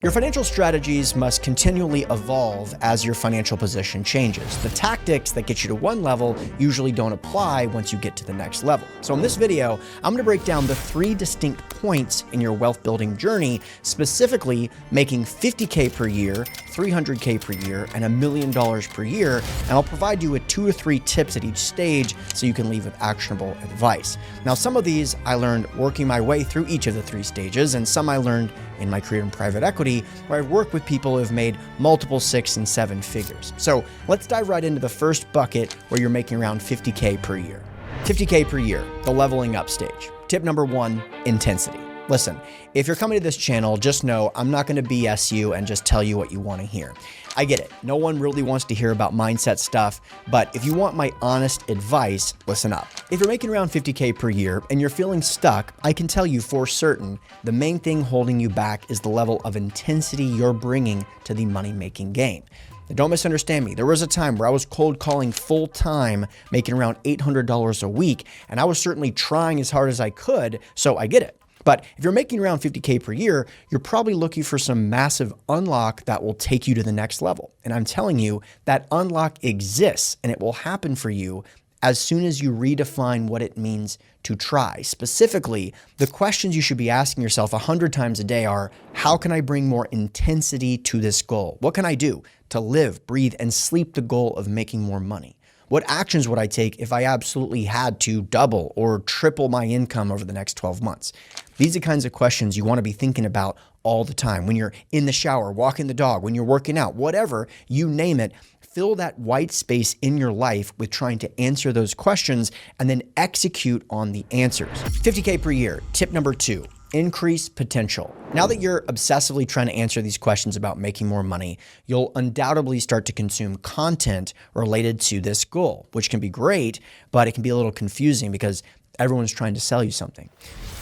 Your financial strategies must continually evolve as your financial position changes. The tactics that get you to one level usually don't apply once you get to the next level. So in this video, I'm going to break down the 3 distinct points in your wealth building journey, specifically making $50K per year, $300K per year, and $1 million per year. And I'll provide you with 2 or 3 tips at each stage so you can leave with actionable advice. Now, some of these I learned working my way through each of the 3 stages, and some I learned in my career in private equity, where I've worked with people who have made multiple 6 and 7 figures. So let's dive right into the first bucket where you're making around $50K per year. $50K per year, the leveling up stage. Tip number 1, intensity. Listen, if you're coming to this channel, just know I'm not going to BS you and just tell you what you want to hear. I get it. No one really wants to hear about mindset stuff, but if you want my honest advice, listen up. If you're making around $50K per year and you're feeling stuck, I can tell you for certain, the main thing holding you back is the level of intensity you're bringing to the money-making game. Now, don't misunderstand me. There was a time where I was cold calling full time, making around $800 a week, and I was certainly trying as hard as I could, so I get it. But if you're making around $50K per year, you're probably looking for some massive unlock that will take you to the next level. And I'm telling you, that unlock exists and it will happen for you as soon as you redefine what it means to try. Specifically, the questions you should be asking yourself 100 times a day are, how can I bring more intensity to this goal? What can I do to live, breathe, and sleep the goal of making more money? What actions would I take if I absolutely had to double or triple my income over the next 12 months? These are the kinds of questions you want to be thinking about all the time. When you're in the shower, walking the dog, when you're working out, whatever, you name it, fill that white space in your life with trying to answer those questions and then execute on the answers. $50K per year, tip number 2. Increase potential. Now that you're obsessively trying to answer these questions about making more money, you'll undoubtedly start to consume content related to this goal, which can be great, but it can be a little confusing because everyone's trying to sell you something.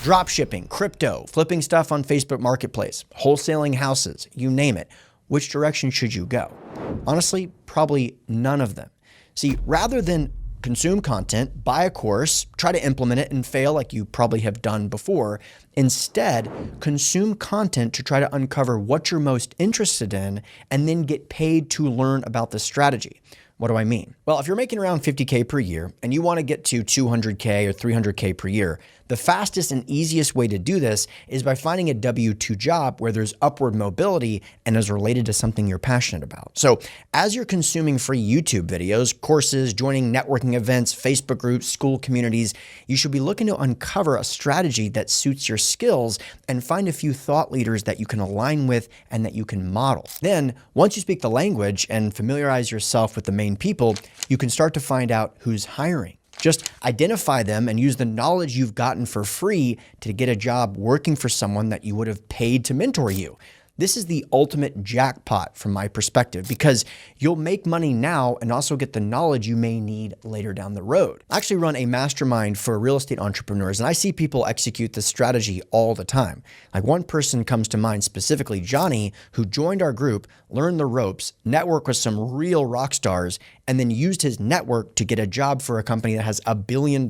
Drop shipping, crypto, flipping stuff on Facebook Marketplace, wholesaling houses, you name it. Which direction should you go? Honestly, probably none of them. See, rather than consume content, buy a course, try to implement it and fail like you probably have done before. Instead, consume content to try to uncover what you're most interested in and then get paid to learn about the strategy. What do I mean? Well, if you're making around $50K per year and you want to get to $200K or $300K per year, the fastest and easiest way to do this is by finding a W-2 job where there's upward mobility and is related to something you're passionate about. So as you're consuming free YouTube videos, courses, joining networking events, Facebook groups, school communities, you should be looking to uncover a strategy that suits your skills and find a few thought leaders that you can align with and that you can model. Then, once you speak the language and familiarize yourself with the main people, you can start to find out who's hiring. Just identify them and use the knowledge you've gotten for free to get a job working for someone that you would have paid to mentor you. This is the ultimate jackpot from my perspective because you'll make money now and also get the knowledge you may need later down the road. I actually run a mastermind for real estate entrepreneurs and I see people execute this strategy all the time. Like one person comes to mind specifically, Johnny, who joined our group, learned the ropes, networked with some real rock stars, and then used his network to get a job for a company that has $1 billion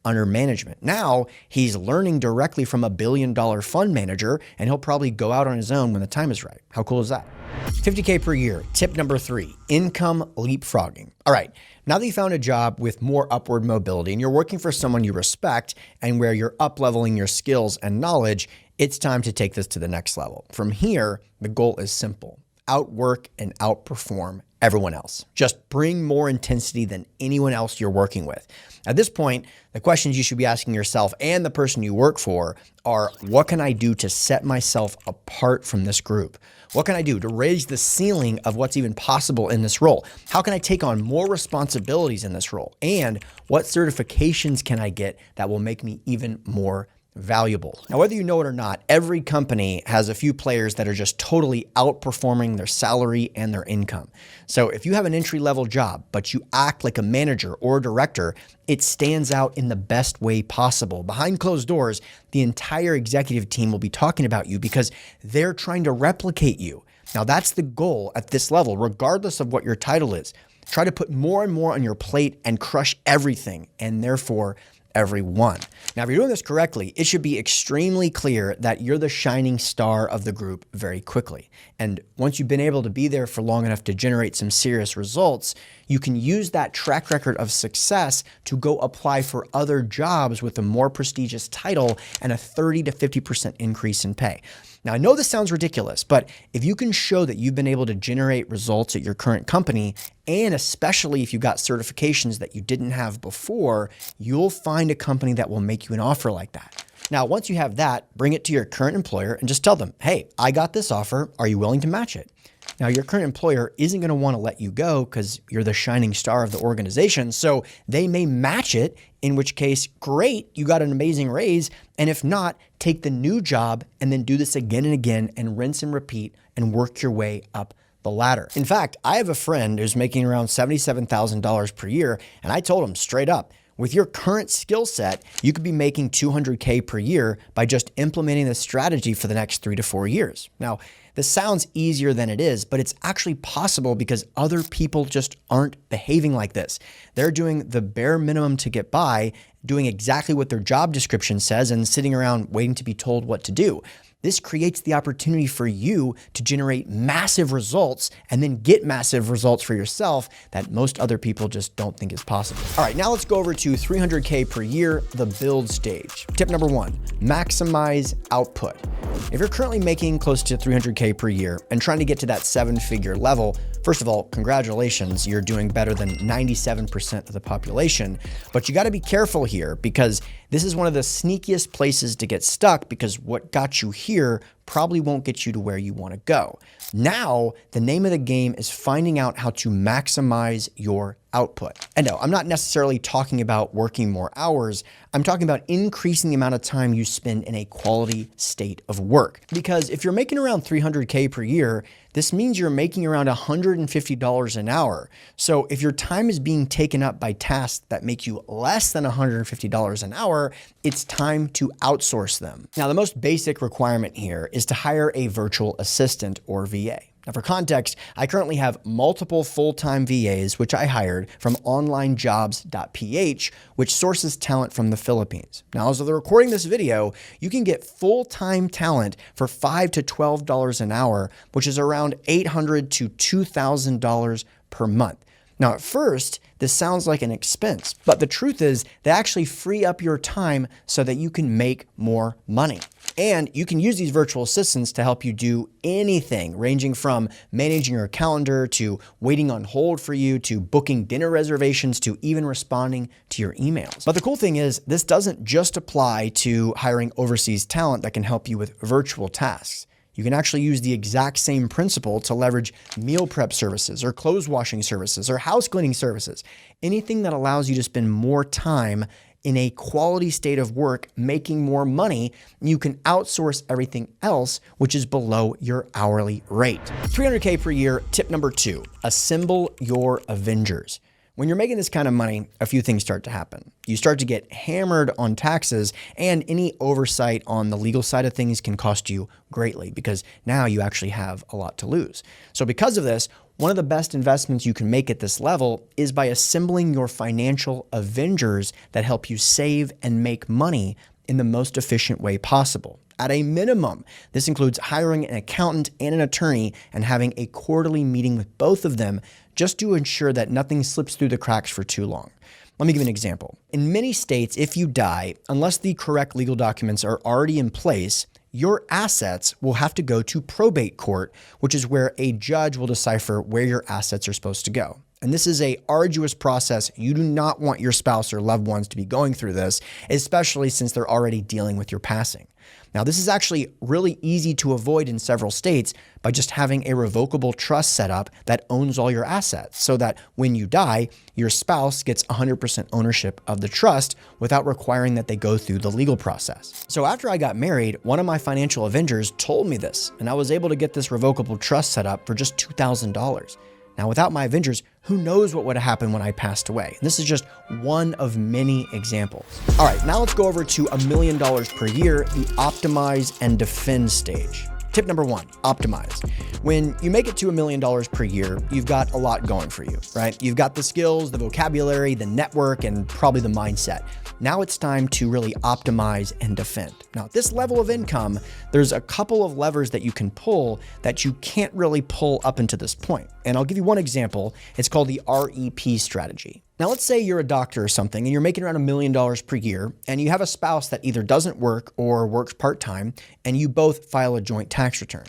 under management. Now he's learning directly from $1 billion fund manager and he'll probably go out on his own when the time is right. How cool is that? $50K per year. Tip number 3, income leapfrogging. All right. Now that you found a job with more upward mobility and you're working for someone you respect and where you're up-leveling your skills and knowledge, it's time to take this to the next level. From here, the goal is simple. Outwork and outperform everyone else. Just bring more intensity than anyone else you're working with. At this point, the questions you should be asking yourself and the person you work for are, what can I do to set myself apart from this group? What can I do to raise the ceiling of what's even possible in this role? How can I take on more responsibilities in this role? And what certifications can I get that will make me even more valuable? Now, whether you know it or not, every company has a few players that are just totally outperforming their salary and their income. So if you have an entry-level job, but you act like a manager or a director, it stands out in the best way possible. Behind closed doors, the entire executive team will be talking about you because they're trying to replicate you. Now, that's the goal at this level, regardless of what your title is. Try to put more and more on your plate and crush everything, and therefore every one. Now, if you're doing this correctly, it should be extremely clear that you're the shining star of the group very quickly. And once you've been able to be there for long enough to generate some serious results, you can use that track record of success to go apply for other jobs with a more prestigious title and a 30 to 50% increase in pay. Now, I know this sounds ridiculous, but if you can show that you've been able to generate results at your current company, and especially if you got certifications that you didn't have before, you'll find a company that will make you an offer like that. Now, once you have that, bring it to your current employer and just tell them, hey, I got this offer. Are you willing to match it? Now, your current employer isn't going to want to let you go because you're the shining star of the organization. So they may match it, in which case, great, you got an amazing raise. And if not, take the new job and then do this again and again and rinse and repeat and work your way up the ladder. In fact, I have a friend who's making around $77,000 per year. And I told him straight up, with your current skill set, you could be making $200K per year by just implementing this strategy for the next 3 to 4 years. Now, this sounds easier than it is, but it's actually possible because other people just aren't behaving like this. They're doing the bare minimum to get by, doing exactly what their job description says, and sitting around waiting to be told what to do. This creates the opportunity for you to generate massive results and then get massive results for yourself that most other people just don't think is possible. All right, now let's go over to 300K per year, the build stage. Tip number 1, maximize output. If you're currently making close to 300K per year and trying to get to that 7-figure level, first of all, congratulations, you're doing better than 97% of the population. But you got to be careful here because this is one of the sneakiest places to get stuck because what got you here probably won't get you to where you want to go. Now, the name of the game is finding out how to maximize your output. And no, I'm not necessarily talking about working more hours. I'm talking about increasing the amount of time you spend in a quality state of work. Because if you're making around 300K per year, this means you're making around $150 an hour. So if your time is being taken up by tasks that make you less than $150 an hour, it's time to outsource them. Now, the most basic requirement here is to hire a virtual assistant or VA. Now, for context, I currently have multiple full-time VAs, which I hired from onlinejobs.ph, which sources talent from the Philippines. Now, as of the recording this video, you can get full-time talent for $5 to $12 an hour, which is around $800 to $2,000 per month. Now, at first, this sounds like an expense, but the truth is they actually free up your time so that you can make more money. And you can use these virtual assistants to help you do anything, ranging from managing your calendar to waiting on hold for you to booking dinner reservations to even responding to your emails. But the cool thing is this doesn't just apply to hiring overseas talent that can help you with virtual tasks. You can actually use the exact same principle to leverage meal prep services or clothes washing services or house cleaning services. Anything that allows you to spend more time in a quality state of work, making more money, you can outsource everything else, which is below your hourly rate. 300K per year, tip number 2, assemble your Avengers. When you're making this kind of money, a few things start to happen. You start to get hammered on taxes, and any oversight on the legal side of things can cost you greatly because now you actually have a lot to lose. So because of this, one of the best investments you can make at this level is by assembling your financial Avengers that help you save and make money in the most efficient way possible. At a minimum, this includes hiring an accountant and an attorney and having a quarterly meeting with both of them just to ensure that nothing slips through the cracks for too long. Let me give you an example. In many states, if you die, unless the correct legal documents are already in place, your assets will have to go to probate court, which is where a judge will decipher where your assets are supposed to go. And this is an arduous process. You do not want your spouse or loved ones to be going through this, especially since they're already dealing with your passing. Now, this is actually really easy to avoid in several states by just having a revocable trust set up that owns all your assets so that when you die, your spouse gets 100% ownership of the trust without requiring that they go through the legal process. So after I got married, one of my financial Avengers told me this, and I was able to get this revocable trust set up for just $2,000. Now, without my Avengers, who knows what would have happened when I passed away? And this is just one of many examples. All right, now let's go over to $1 million per year, the optimize and defend stage. Tip number 1, optimize. When you make it to $1 million per year, you've got a lot going for you, right? You've got the skills, the vocabulary, the network, and probably the mindset. Now it's time to really optimize and defend. Now, at this level of income, there's a couple of levers that you can pull that you can't really pull up until this point. And I'll give you one example. It's called the REP strategy. Now, let's say you're a doctor or something and you're making around $1 million per year and you have a spouse that either doesn't work or works part-time and you both file a joint tax return.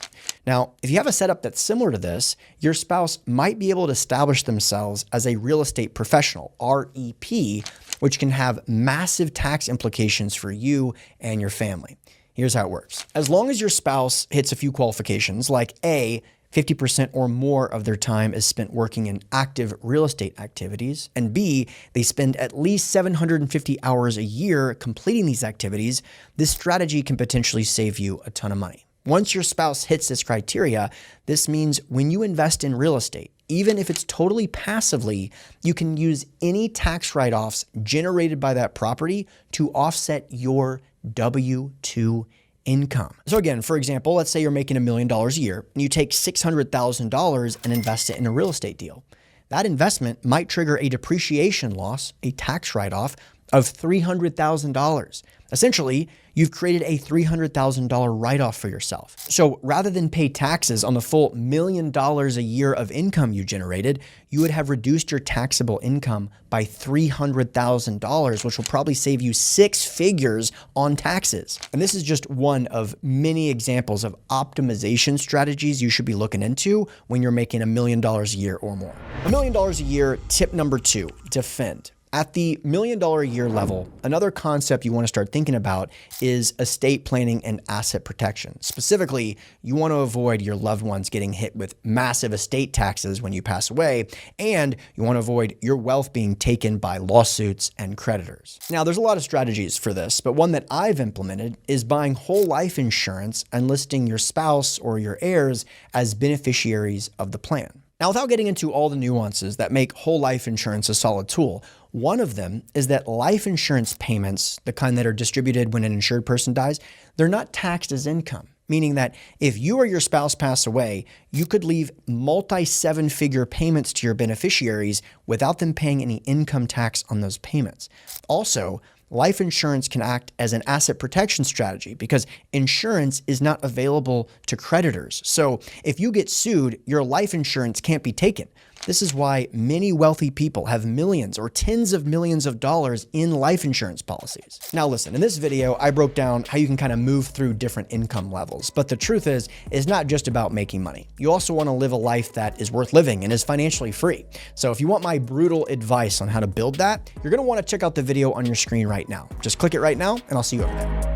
Now, if you have a setup that's similar to this, your spouse might be able to establish themselves as a real estate professional, REP, which can have massive tax implications for you and your family. Here's how it works. As long as your spouse hits a few qualifications like A, 50% or more of their time is spent working in active real estate activities, and B, they spend at least 750 hours a year completing these activities, this strategy can potentially save you a ton of money. Once your spouse hits this criteria, this means when you invest in real estate, even if it's totally passively, you can use any tax write-offs generated by that property to offset your W-2 income. So again, for example, let's say you're making $1 million a year and you take $600,000 and invest it in a real estate deal. That investment might trigger a depreciation loss, a tax write-off of $300,000. Essentially, you've created a $300,000 write-off for yourself. So rather than pay taxes on the full $1 million a year of income you generated, you would have reduced your taxable income by $300,000, which will probably save you 6 figures on taxes. And this is just one of many examples of optimization strategies you should be looking into when you're making $1 million a year or more. $1 million a year, tip number 2, defend. At the $1 million a year level, another concept you want to start thinking about is estate planning and asset protection. Specifically, you want to avoid your loved ones getting hit with massive estate taxes when you pass away, and you want to avoid your wealth being taken by lawsuits and creditors. Now, there's a lot of strategies for this, but one that I've implemented is buying whole life insurance and listing your spouse or your heirs as beneficiaries of the plan. Now, without getting into all the nuances that make whole life insurance a solid tool, one of them is that life insurance payments, the kind that are distributed when an insured person dies, they're not taxed as income, meaning that if you or your spouse pass away, you could leave multi-7-figure payments to your beneficiaries without them paying any income tax on those payments. Also, life insurance can act as an asset protection strategy because insurance is not available to creditors. So if you get sued, your life insurance can't be taken. This is why many wealthy people have millions or tens of millions of dollars in life insurance policies. Now listen, in this video, I broke down how you can kind of move through different income levels. But the truth is, it's not just about making money. You also want to live a life that is worth living and is financially free. So if you want my brutal advice on how to build that, you're going to want to check out the video on your screen right now. Just click it right now and I'll see you over there.